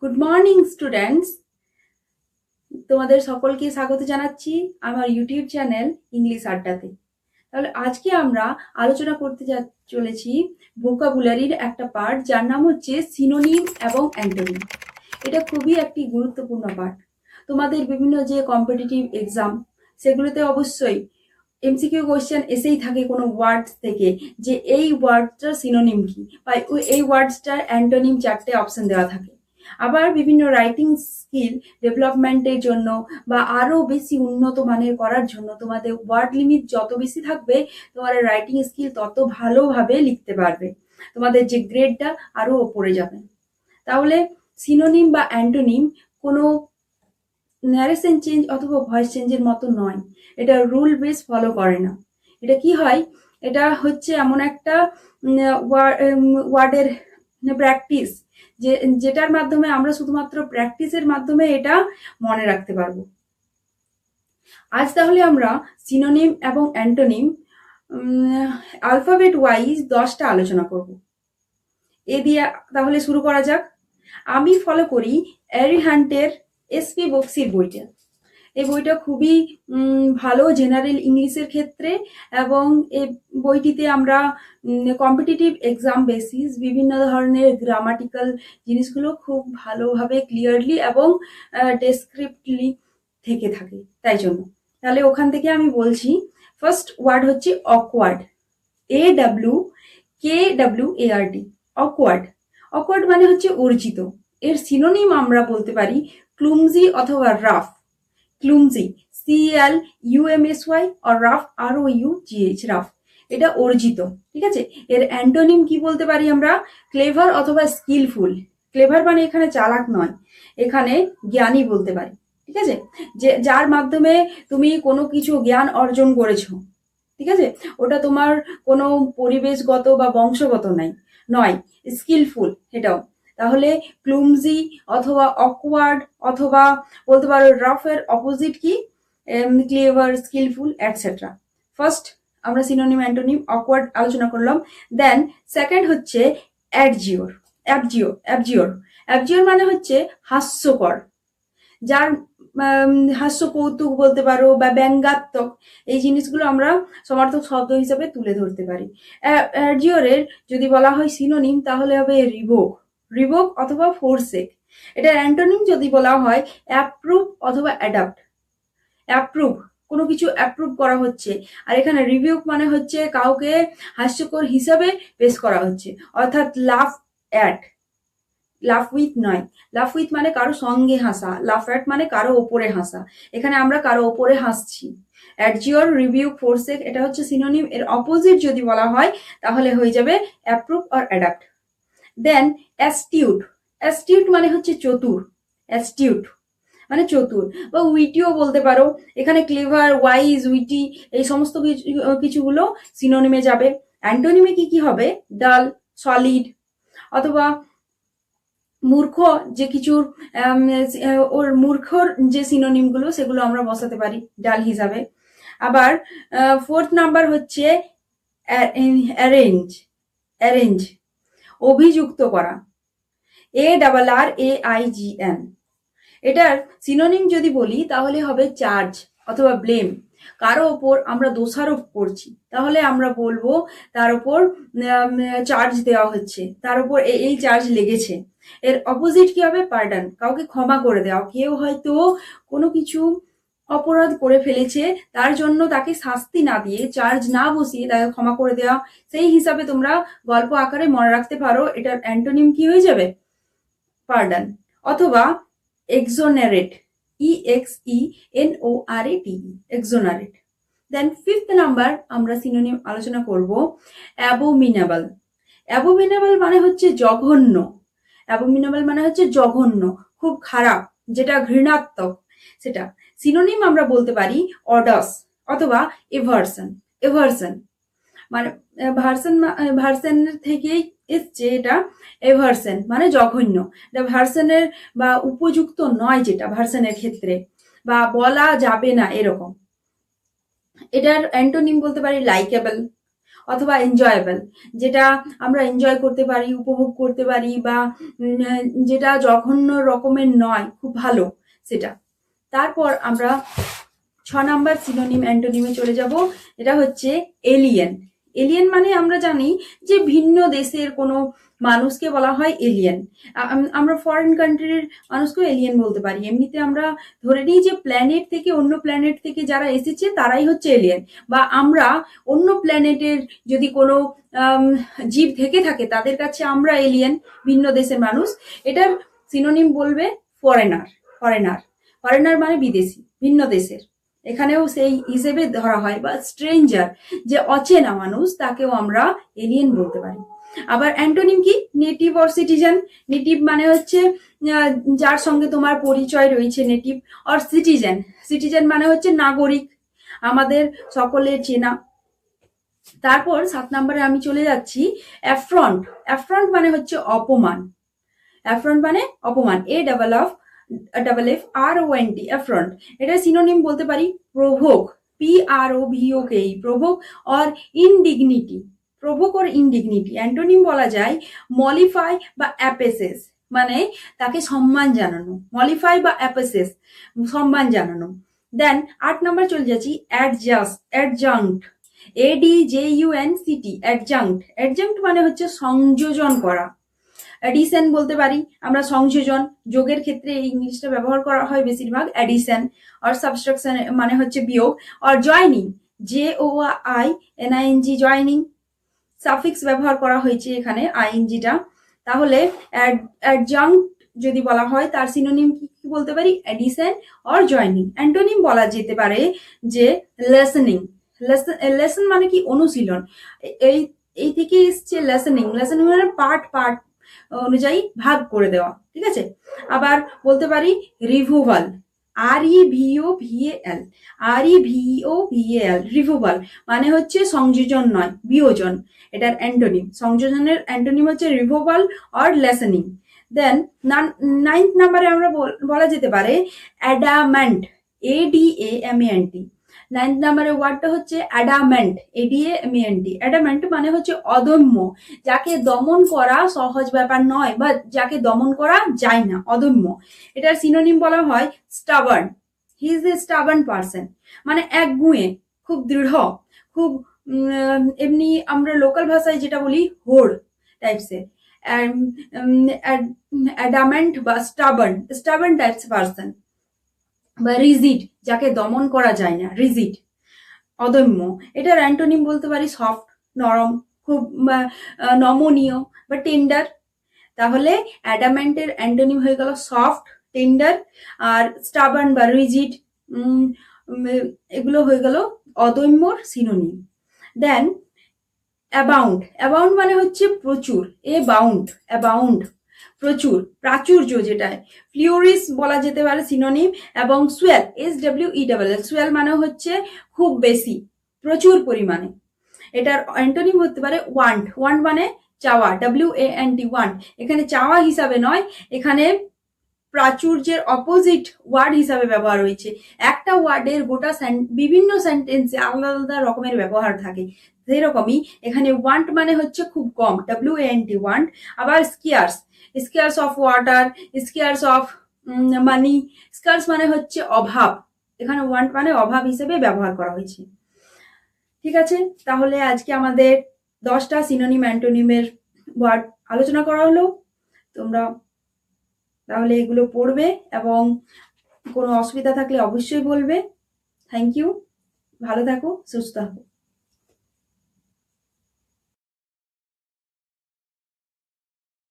Good morning students, তোমাদের সকলকে স্বাগত জানাচ্ছি আমার ইউটিউব চ্যানেল ইংলিশ আড্ডাতে। তাহলে আজকে আমরা আলোচনা করতে চলেছি ভোকাবুলারির একটা পার্ট, যার নাম হচ্ছে সিনোনিম এবং অ্যান্টোনিম। এটা খুবই একটি গুরুত্বপূর্ণ পার্ট। তোমাদের বিভিন্ন যে কম্পিটিটিভ এক্সাম, সেগুলোতে অবশ্যই এমসিকিউ কোয়েশ্চেন এসেই থাকে কোনো ওয়ার্ডস থেকে, যে এই ওয়ার্ডটার সিনোনিম কি, বা এই ওয়ার্ডসটার অ্যান্টোনিম 4টে অপশন দেওয়া থাকে। আবার বিভিন্ন রাইটিং স্কিল ডেভেলপমেন্টের জন্য বা আরো বেশি উন্নত মানের করার জন্য তোমাদের ওয়ার্ড লিমিট যত বেশি থাকবে, তোমার রাইটিং স্কিল তত ভালোভাবে লিখতে পারবে, তোমাদের যে গ্রেডটা আরো ওপরে যাবে। তাহলে সিনোনিম বা অ্যান্টোনিম কোনো ন্যারেশন চেঞ্জ অথবা ভয়েস চেঞ্জের মতো নয়, এটা রুল বেস ফলো করে না। এটা কি হয়, এটা হচ্ছে এমন একটা ওয়ার্ডের প্র্যাকটিস, যেটার মাধ্যমে আমরা শুধুমাত্র প্র্যাকটিসের মাধ্যমে এটা মনে রাখতে পারবো। আজ তাহলে আমরা সিনোনিম এবং অ্যান্টোনিম আলফাবেট ওয়াইজ 10টা আলোচনা করব। এ দিয়ে তাহলে শুরু করা যাক। আমি ফলো করি অ্যারিহান্টের এসপি বক্সির বইটা। এই বইটা খুবই ভালো জেনারেল ইংলিশের ক্ষেত্রে, এবং এই বইটিতে আমরা কম্পিটিটিভ এক্সাম বেসিস বিভিন্ন ধরনের গ্রামাটিক্যাল জিনিসগুলো খুব ভালোভাবে ক্লিয়ারলি এবং ডেসক্রিপ্টলি থেকে থাকে, তাই জন্য। তাহলে ওখান থেকে আমি বলছি, ফার্স্ট ওয়ার্ড হচ্ছে অকওয়ার্ড, AWKWARD, অকওয়ার্ড। অকওয়ার্ড মানে হচ্ছে অর্জিত। এর সিনোনিম আমরা বলতে পারি ক্লুমজি অথবা রাফ। ক্লুমজি, CLUMSY, আর রাফ, ROUGH, রাফ। এটা অর্জিত, ঠিক আছে। এর অ্যান্টোনিম কি বলতে পারি আমরা? ক্লেভার অথবা স্কিলফুল। ক্লেভার মানে এখানে চালাক নয়, এখানে জ্ঞানী বলতে পারি, ঠিক আছে। যে যার মাধ্যমে তুমি কোনো কিছু জ্ঞান অর্জন করেছো, ঠিক আছে, ওটা তোমার কোনো পরিবেশগত বা বংশগত নয়, স্কিলফুল এটাও। তাহলে ক্লুমজি অথবা অকওয়ার্ড অথবা বলতে পারো রাফের অপোজিট কি? Clever, skillful, etcetera. ফার্স্ট আমরা সিনোনিম অ্যান্টোনিম অকওয়ার্ড আলোচনা করলাম। দেন সেকেন্ড হচ্ছে অ্যাবজিওর। অ্যাবজিওর অ্যাবজিওর মানে হচ্ছে হাস্যকর, যার হাস্য কৌতুক বলতে পারো বা ব্যঙ্গাত্মক, এই জিনিসগুলো আমরা সমার্থক শব্দ হিসেবে তুলে ধরতে পারি। অ্যাবজিওরের যদি বলা হয় সিনোনিম, তাহলে হবে রিভোক অথবা ফোরসেক। এটার অ্যান্টোনিম যদি বলা হয় অ্যাপ্রুভ অথবা অ্যাডাপ্ট। অ্যাপ্রুভ, কোনো কিছু অ্যাপ্রুভ করা হচ্ছে, আর এখানে রিভিউ মানে হচ্ছে কাউকে হাস্যকর হিসাবে পেশ করা হচ্ছে, অর্থাৎ লাফ অ্যাট, লাফ উইথ নয়। লাফ উইথ মানে কারো সঙ্গে হাসা, লাফ অ্যাট মানে কারো ওপরে হাসা। এখানে আমরা কারো ওপরে হাসছি। অ্যাডজিওর, রিভিউ, ফোরসেক এটা হচ্ছে সিনোনিম। এর অপোজিট যদি বলা হয় তাহলে হয়ে যাবে অ্যাপ্রুভ আর অ্যাডাপ্ট। দেন অ্যাস্টিউট। অ্যাস্টিউট মানে হচ্ছে চতুর। অ্যাস্টিউট মানে চতুর, বা উইটিও বলতে পারো। এখানে ক্লেভার, ওয়াইজ, উইটি এই সমস্ত কিছুগুলো সিনোনিমে যাবে। অ্যান্টোনিমে কি কি হবে? ডাল, সলিড, অথবা মূর্খ, যে কিছুর ওর মূর্খর যে সিনোনিমগুলো সেগুলো আমরা বসাতে পারি ডাল হিসাবে। আবার ফোর্থ নাম্বার হচ্ছে অ্যারেঞ্জ, অভিযুক্ত করা, ARRAIGN। এটার সিনোনিম যদি বলি তাহলে হবে চার্জ অথবা ব্লেম। কারো ওপর আমরা দোষারোপ করছি, তাহলে আমরা বলবো তার ওপর চার্জ দেওয়া হচ্ছে, তার উপর এই চার্জ লেগেছে। এর অপোজিট কি হবে? পার্ডন, কাউকে ক্ষমা করে দেওয়া। কেউ হয়তো কোনো কিছু অপরাধ করে ফেলেছে, তার জন্য তাকে শাস্তি না দিয়ে, চার্জ না বসিয়ে তাকে ক্ষমা করে দেওয়া। সেই হিসাবে তোমরা গল্প আকারে মনে রাখতে পারো এটার অ্যান্টোনিম কি হয়ে যাবে? পার্ডন। অথবা এক্সোনারেট, EXENORATE, এক্সোনারেট। দেন ফিফথ নাম্বার আমরা সিনোনিম আলোচনা করব অ্যাবোমিনেবল। অ্যাবোমিনেবল মানে হচ্ছে জঘন্য। অ্যাবোমিনেবল মানে হচ্ছে জঘন্য, খুব খারাপ, যেটা ঘৃণাত্মক, সেটা। সিনোনিম আমরা বলতে পারি অডাস অথবা এভার্সন মানে ভার্সেনের থেকেই এসছে এটা। এভার্সন মানে জঘন্য, এটা ভার্সনের বা উপযুক্ত নয়, যেটা ভার্সনের ক্ষেত্রে বা বলা যাবে না এরকম। এটার অ্যান্টোনিম বলতে পারি লাইকেবল অথবা এনজয়েবল, যেটা আমরা এনজয় করতে পারি, উপভোগ করতে পারি, বা যেটা জঘন্য রকমের নয়, খুব ভালো সেটা। তারপর আমরা 6 নাম্বার সিনোনিম অ্যান্টোনিমে চলে যাব, এটা হচ্ছে এলিয়েন। এলিয়েন মানে আমরা জানি যে ভিন্ন দেশের কোনো মানুষকে বলা হয় এলিয়েন। আমরা ফরেন কান্ট্রির মানুষকেও এলিয়েন বলতে পারি। এমনিতে আমরা ধরে নিই যে প্ল্যানেট থেকে, অন্য প্ল্যানেট থেকে যারা এসেছে তারাই হচ্ছে এলিয়েন, বা আমরা অন্য প্ল্যানেটের যদি কোনো জীব থেকে থাকে তাদের কাছে আমরা এলিয়েন, ভিন্ন দেশের মানুষ। এটার সিনোনিম বলবে ফরেনার। ফরেনার ফরেনার মানে বিদেশি, ভিন্ন দেশের, এখানেও সেই হিসেবে ধরা হয়। বা স্ট্রেঞ্জার, যে অচেনা মানুষ, তাকেও আমরা এলিয়েন বলতে পারি। আবার অ্যান্টোনিম কি? Native or citizen. নেটিভ মানে হচ্ছে যার সঙ্গে তোমার পরিচয় রয়েছে, নেটিভ। অর সিটিজেন, সিটিজেন মানে হচ্ছে নাগরিক, আমাদের সকলের চেনা। তারপর 7 নম্বরে আমি চলে যাচ্ছি অ্যাফ্রন্ট। অ্যাফ্রন্ট মানে হচ্ছে অপমান। অ্যাফ্রন্ট মানে অপমান, AFFRONT, অ্যাফ্রন্ট। এটা সিনোনিম বলতে পারি provoke, PROVOK, provoke or indignity. Provoke or indignity. Antonym বলা যায় মলিফাই বা অ্যাপেসেস, মানে তাকে সম্মান জানানো। মলিফাই বা অ্যাপেসেস, সম্মান জানানো। দেন 8 নাম্বার চলে যাচ্ছি অ্যাডজাঙ্ক্ট, ADJUNCT, অ্যাডজাঙ্ক্ট। অ্যাডজাঙ্ক্ট মানে হচ্ছে সংযোজন করা। অ্যাডিশন বলতে পারি আমরা সংযোজন, যোগের ক্ষেত্রে এই ইংলিশটা ব্যবহার করা হয় বেশিরভাগ, অ্যাডিশন। আর সাবস্ট্রাকশন মানে হচ্ছে বিয়োগ। আর জয়নিং, JOINING, জয়নিং, সাফিক্স ব্যবহার করা হয়েছে এখানে, আইএনজিটা। তাহলে অ্যাডজাঙ্ক্ট যদি বলা হয় তার সিনোনিম কি বলতে পারি? Addition or joining. অ্যান্টোনিম বলা যেতে পারে যে লেসনিং। লেসন মানে কি? অনুশীলন। এই থেকে এসছে লেসনিং। লেসনিং মানে পার্ট পার্ট অনুযায়ী ভাগ করে দেওয়া, ঠিক আছে। আবার বলতে পারি রিভুভাল, REVOVAL, REVOVAL, রিভুভাল মানে হচ্ছে সংযোজন নয়, বিয়োজন। এটার অ্যান্টোনিম, সংযোজনের অ্যান্টোনিম হচ্ছে রিভুভাল অর লেসনিং। দেন 9th নাম্বারে আমরা বলা যেতে পারে অ্যাডামেন্ট, ADAMANT। 9th নাম্বারের ওয়ার্ডটা হচ্ছে অ্যাডামেন্ট, ADAMANT। অ্যাডামেন্ট মানে হচ্ছে অদম্য, যাকে দমন করা সহজ ব্যাপার নয়, বা যাকে দমন করা যায় না, অদম্য। এটার সিনোনিম বলা হয় stubborn. He is a stubborn person, মানে একগুঁয়ে, খুব দৃঢ়, খুব এমনি আমরা লোকাল ভাষায় যেটা বলি হোড় টাইপসের। অ্যাডামেন্ট বা স্টাবার্ন টাইপস পারসন। বা রিজিড, যাকে দমন করা যায় না, রিজিড, অদম্য। এটার অ্যান্টোনিম বলতে পারি সফট, নরম, খুব নমনীয় বা টেন্ডার। তাহলে অ্যাডামেন্টের অ্যান্টোনিম হয়ে গেল সফট, টেন্ডার। আর স্টাবার্ন বা রিজিড, এগুলো হয়ে গেল অদম্যর সিনোনিম। দেন অ্যাবাউন্ড। অ্যাবাউন্ড মানে হচ্ছে প্রচুর, অ্যাবাউন্ড, প্রচুর, প্রাচুর্য যেটায়। ফ্লিউরিস বলা যেতে পারে সিনোনিম। এবং সুয়েল, SWELL, সুয়েল মানে হচ্ছে খুব বেশি, প্রচুর পরিমাণে। এটার অ্যান্টোনিম হতে পারে ওয়ান্ট। ওয়ান্ট মানে চাওয়া, WANT, ওয়ান্ট। এখানে চাওয়া হিসাবে নয়, এখানে প্রাচুর্যের অপোজিট ওয়ার্ড হিসাবে ব্যবহার হয়েছে। একটা ওয়ার্ডের গোটা বিভিন্ন সেন্টেন্সে আলাদা আলাদা রকমের ব্যবহার থাকে, সেরকমই এখানে ওয়ান্ট মানে হচ্ছে খুব কম, WANT, ওয়ান্ট। আবার scarce of water, scarce of money. Scarce মানে হচ্ছে অভাব, এখানে ওয়ান্ট মানে অভাব হিসেবে ব্যবহার করা হয়েছে। ঠিক আছে, তাহলে আজকে আমাদের 10টা সিনোনিম অ্যান্টোনিমের ওয়ার্ড আলোচনা করা হলো। তোমরা তাহলে এগুলো পড়বে, এবং কোনো অসুবিধা থাকলে অবশ্যই বলবে। থ্যাংক ইউ, ভালো থাকো, সুস্থ থাকো।